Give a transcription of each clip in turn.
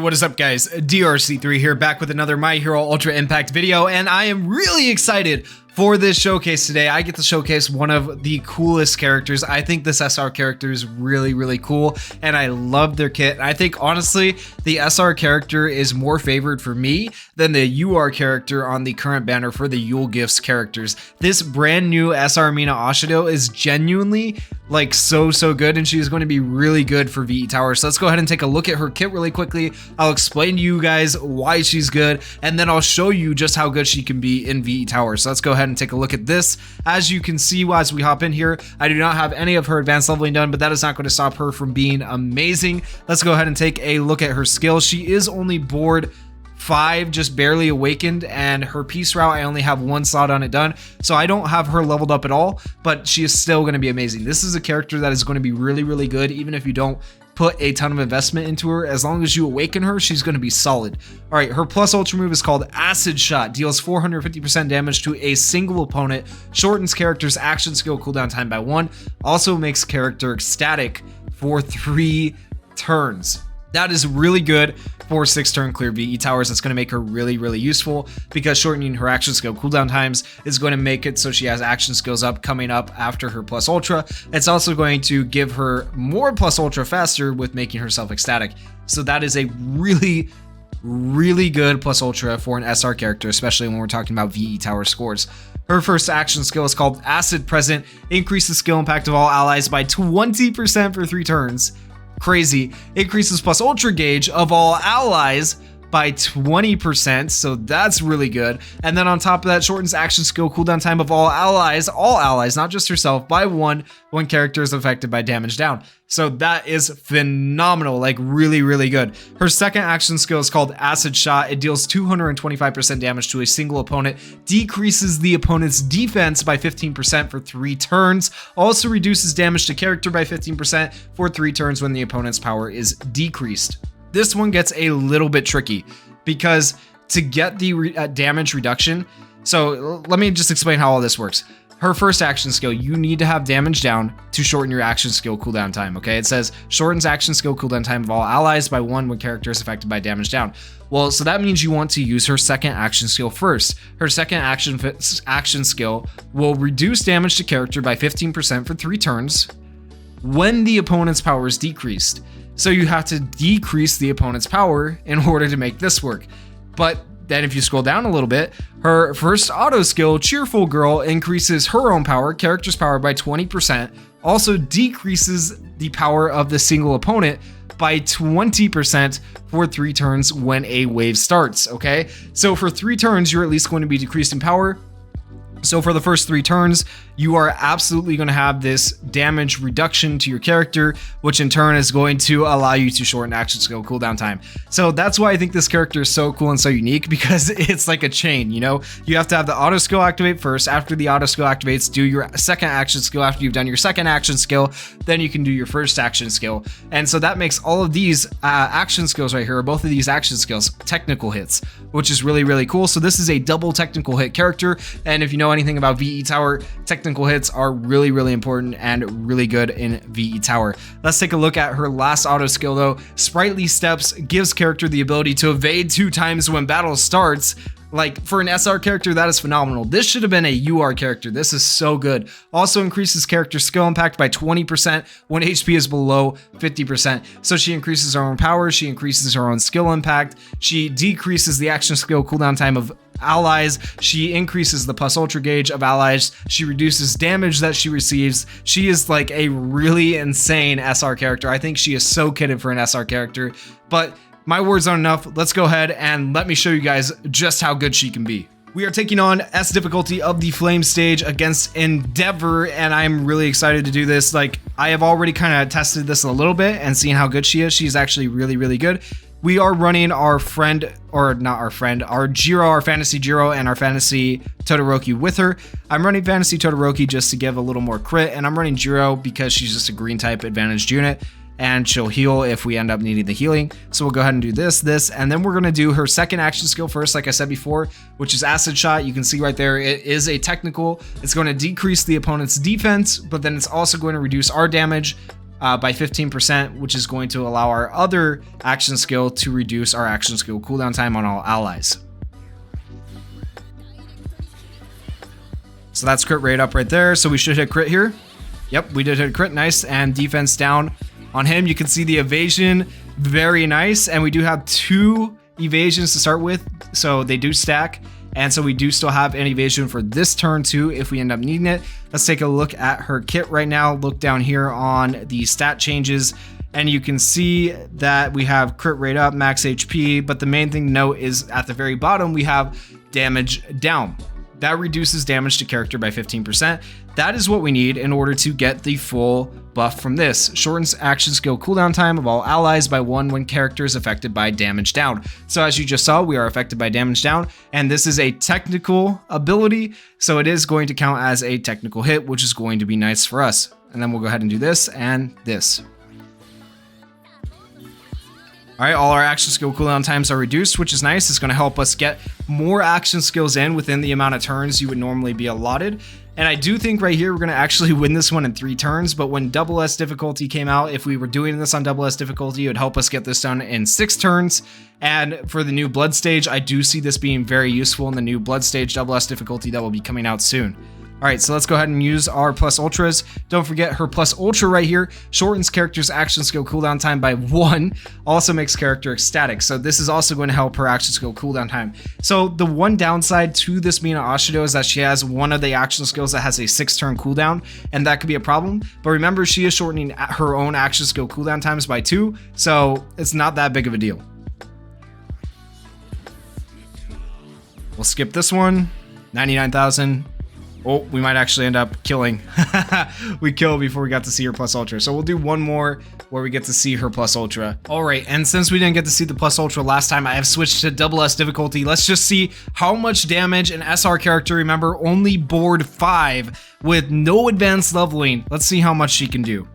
what is up guys? DRC3 here, back with another My Hero Ultra Impact video, and I am really excited for this showcase today. I get to showcase one of the coolest characters. I think this SR character is really cool, and I love their kit. I think honestly, the SR character is more favored for me than the UR character on the current banner for the Yule Gifts characters. This brand new SR Mina Ashido is genuinely like so good, and she is going to be really good for VE Tower. So let's go ahead and take a look at her kit really quickly. I'll explain to you guys why she's good, and then I'll show you just how good she can be in VE Tower. So let's go ahead and take a look at this. As you can see as we hop in here, I do not have any of her advanced leveling done, but that is not going to stop her from being amazing. Let's go ahead and take a look at her skills. She is only board 5, just barely awakened, and her peace route I only have 1 slot on it done, so I don't have her leveled up at all, but she is still going to be amazing. This is a character that is going to be really good, even if you don't put a ton of investment into her. As long as you awaken her, she's going to be solid. All right, her plus ultra move is called Acid Shot, deals 450% damage to a single opponent, shortens character's action skill cooldown time by 1, also makes character ecstatic for 3 turns. That is really good for 6-turn clear VE towers. That's going to make her really useful, because shortening her action skill cooldown times is going to make it so she has action skills up coming up after her plus ultra. It's also going to give her more plus ultra faster with making herself ecstatic. So that is a really good plus ultra for an SR character, especially when we're talking about VE tower scores. Her first action skill is called Acid Present, increases skill impact of all allies by 20% for 3 turns. Crazy. Increases plus ultra gauge of all allies by 20%, so that's really good. And then on top of that, shortens action skill cooldown time of all allies, not just herself, by 1 when character is affected by damage down. So that is phenomenal, like really good. Her second action skill is called Acid Shot. It deals 225% damage to a single opponent, decreases the opponent's defense by 15% for 3 turns, also reduces damage to character by 15% for 3 turns when the opponent's power is decreased. This one gets a little bit tricky, because to get the damage reduction, so let me just explain how all this works. Her first action skill, you need to have damage down to shorten your action skill cooldown time, okay? It says shortens action skill cooldown time of all allies by 1 when character is affected by damage down. Well, so that means you want to use her second action skill first. Her second action skill will reduce damage to character by 15% for 3 turns when the opponent's power is decreased. So you have to decrease the opponent's power in order to make this work. But then if you scroll down a little bit, her first auto skill, Cheerful Girl, increases her own power, character's power, by 20%, also decreases the power of the single opponent by 20% for 3 turns when a wave starts, okay? So for 3 turns, you're at least going to be decreased in power. So for the first 3 turns, you are absolutely going to have this damage reduction to your character, which in turn is going to allow you to shorten action skill cooldown time. So that's why I think this character is so cool and so unique, because it's like a chain, you know? You have to have the auto skill activate first. After the auto skill activates, do your second action skill. After you've done your second action skill, then you can do your first action skill. And so that makes all of these action skills right here, both of these action skills, technical hits, which is really cool. So this is a double technical hit character, and if you know anything about VE Tower, technical hits are really important and really good in VE Tower. Let's take a look at her last auto skill though. Sprightly Steps gives character the ability to evade 2 times when battle starts. Like, for an SR character, that is phenomenal. This should have been a UR character. This is so good. Also increases character skill impact by 20% when HP is below 50%. So she increases her own power, she increases her own skill impact, she decreases the action skill cooldown time of allies, she increases the plus ultra gauge of allies, she reduces damage that she receives. She is like a really insane SR character. I think she is so kitted for an SR character, but my words aren't enough. Let's go ahead and let me show you guys just how good she can be. We are taking on S difficulty of the Flame stage against Endeavor, and I'm really excited to do this. Like, I have already kind of tested this a little bit and seen how good she is. She's actually really good. We are running our friend, or not our friend, our Jiro, our Fantasy Jiro, and our Fantasy Todoroki with her. I'm running Fantasy Todoroki just to give a little more crit, and I'm running Jiro because she's just a green type advantaged unit, and she'll heal if we end up needing the healing. So we'll go ahead and do this, and then we're going to do her second action skill first, like I said before, which is Acid Shot. You can see right there, it is a technical. It's going to decrease the opponent's defense, but then it's also going to reduce our damage by 15%, which is going to allow our other action skill to reduce our action skill cooldown time on all allies. So that's crit rate up right there. So we should hit crit here. Yep, we did hit crit. Nice. And defense down on him. You can see the evasion. Very nice. And we do have 2 evasions to start with. So they do stack. And so we do still have an evasion for this turn too if we end up needing it. Let's take a look at her kit right now. Look down here on the stat changes. And you can see that we have crit rate up, max HP. But the main thing to note is at the very bottom, we have damage down. That reduces damage to character by 15%. That is what we need in order to get the full buff from this. Shortens action skill cooldown time of all allies by 1 when character is affected by damage down. So as you just saw, we are affected by damage down, and this is a technical ability, so it is going to count as a technical hit, which is going to be nice for us. And then we'll go ahead and do this and this. All right, all our action skill cooldown times are reduced, which is nice. It's going to help us get more action skills in within the amount of turns you would normally be allotted. And I do think right here we're going to actually win this one in 3 turns, but when double S difficulty came out, if we were doing this on double S difficulty, it would help us get this done in 6 turns. And for the new blood stage, I do see this being very useful in the new blood stage double S difficulty that will be coming out soon. All right, so let's go ahead and use our plus ultras. Don't forget her plus ultra right here shortens character's action skill cooldown time by 1, also makes character ecstatic. So this is also going to help her action skill cooldown time. So the one downside to this Mina Ashido is that she has one of the action skills that has a 6-turn cooldown, and that could be a problem. But remember, she is shortening her own action skill cooldown times by 2, so it's not that big of a deal. We'll skip this one. 99,000. Oh, we might actually end up killing. We killed before we got to see her plus ultra. So we'll do one more where we get to see her plus ultra. All right, and since we didn't get to see the plus ultra last time, I have switched to double S difficulty. Let's just see how much damage an SR character, remember, only board 5 with no advanced leveling. Let's see how much she can do.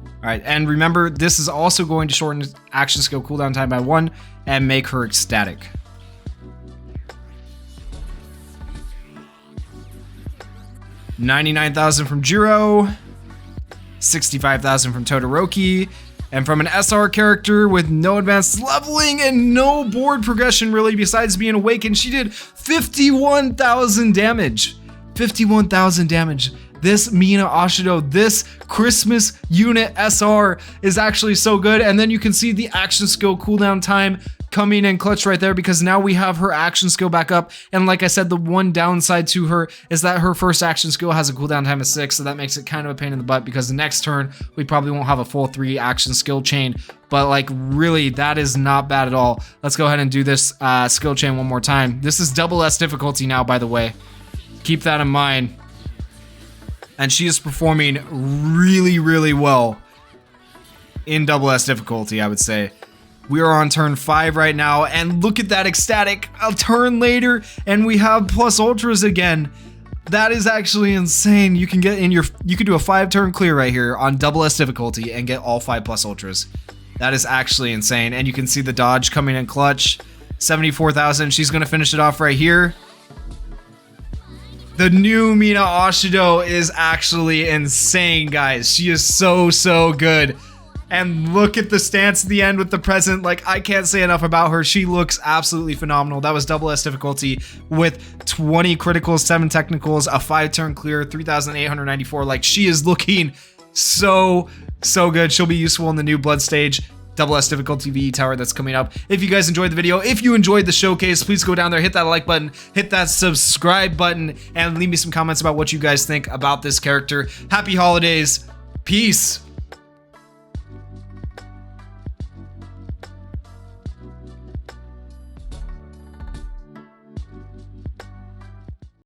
All right, and remember, this is also going to shorten action skill cooldown time by 1 and make her ecstatic. 99,000 from Jiro, 65,000 from Todoroki, and from an SR character with no advanced leveling and no board progression really besides being awakened, she did 51,000 damage. 51,000 damage. This Mina Ashido, this Christmas unit SR is actually so good. And then you can see the action skill cooldown time coming in clutch right there because now we have her action skill back up. And like I said, the one downside to her is that her first action skill has a cooldown time of 6, so that makes it kind of a pain in the butt because the next turn we probably won't have a full 3 action skill chain. But like really, that is not bad at all. Let's go ahead and do this skill chain one more time. This is double S difficulty now, by the way. Keep that in mind. And she is performing really, really well in double S difficulty, I would say. We are on turn 5 right now, and look at that ecstatic. A turn later, and we have plus ultras again. That is actually insane. You can get in your, you can do a 5-turn clear right here on double S difficulty and get all 5 plus ultras. That is actually insane. And you can see the dodge coming in clutch. 74,000. She's gonna finish it off right here. The new Mina Ashido is actually insane, guys. She is so good. And look at the stance at the end with the present. Like, I can't say enough about her. She looks absolutely phenomenal. That was double S difficulty with 20 criticals, 7 technicals, a 5-turn clear, 3,894. Like, she is looking so good. She'll be useful in the new blood stage. Double S difficulty VE tower that's coming up. If you guys enjoyed the video, if you enjoyed the showcase, please go down there, hit that like button, hit that subscribe button, and leave me some comments about what you guys think about this character. Happy holidays. Peace.